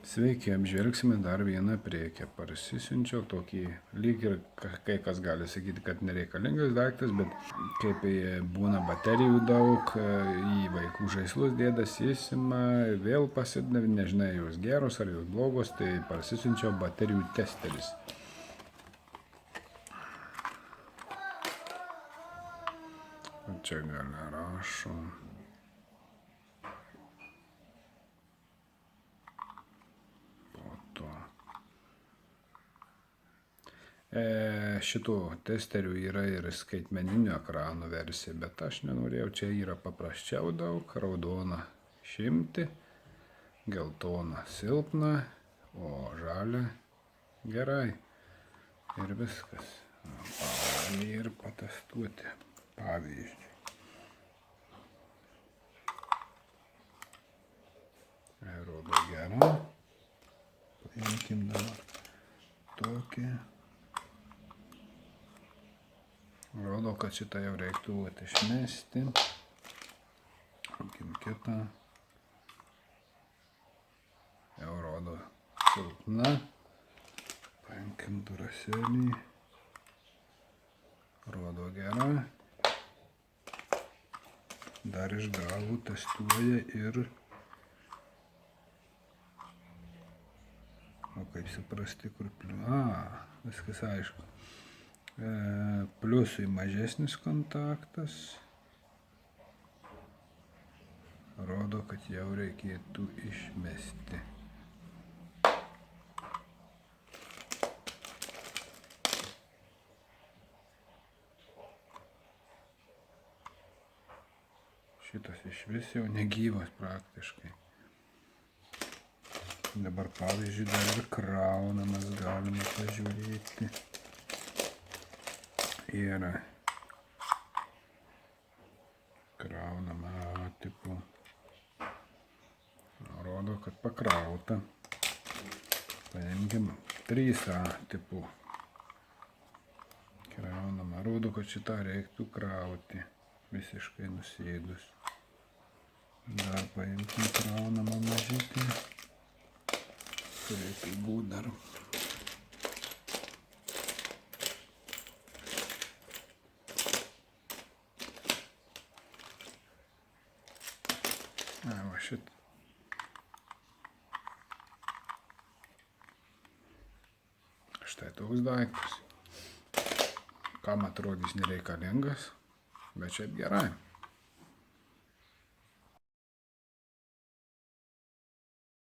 Sveiki, apžvelgsime dar vieną prekę. Parsisiunčiau tokį, lyg ir kai kas gali sakyti, kad nereikalingas daiktas, bet kaip būna baterijų daug, į vaikų žaislus dėdas įsima, vėl pasidavė, nežinai, jos geros ar jos blogos, tai parsisiunčiau baterijų testeris. Čia gali rašo. Šitų testerių yra ir skaitmeninio ekrano versija, bet aš nenorėjau, čia yra paprasčiau daug, raudona 100, geltona silpna, o žalia gerai. Ir viskas. Ir patestuoti pavyzdžiui. Rodo gerą. Paimkim dabar tokį. Rodo, kad šitą jau reiktų išmesti. Paimkim kitą. Jau rodo silpna. Paimkim duraselį. Rodo gerą. Dar iš galų testuoja ir... O kaip suprasti, kur viskas aišku. Pliusui mažesnis kontaktas. Rodo, kad jau reikėtų išmesti. Šitas išvis jau negyvas praktiškai. Dabar pavyzdžiui dar ir kraunamas galima pažiūrėti. Yra kraunama tipo. Rodo, kad pakrauta. Paimkim 3A tipų. Kraunama. Rodo, kad šitą reiktų krauti. Visiškai nusėdus. Dar paimkim kraunamą mažytį. Turėtų būti dar. Va šitą. Štai toks daiktas. Kam atrodys nereikalingas, bet šiaip gerai.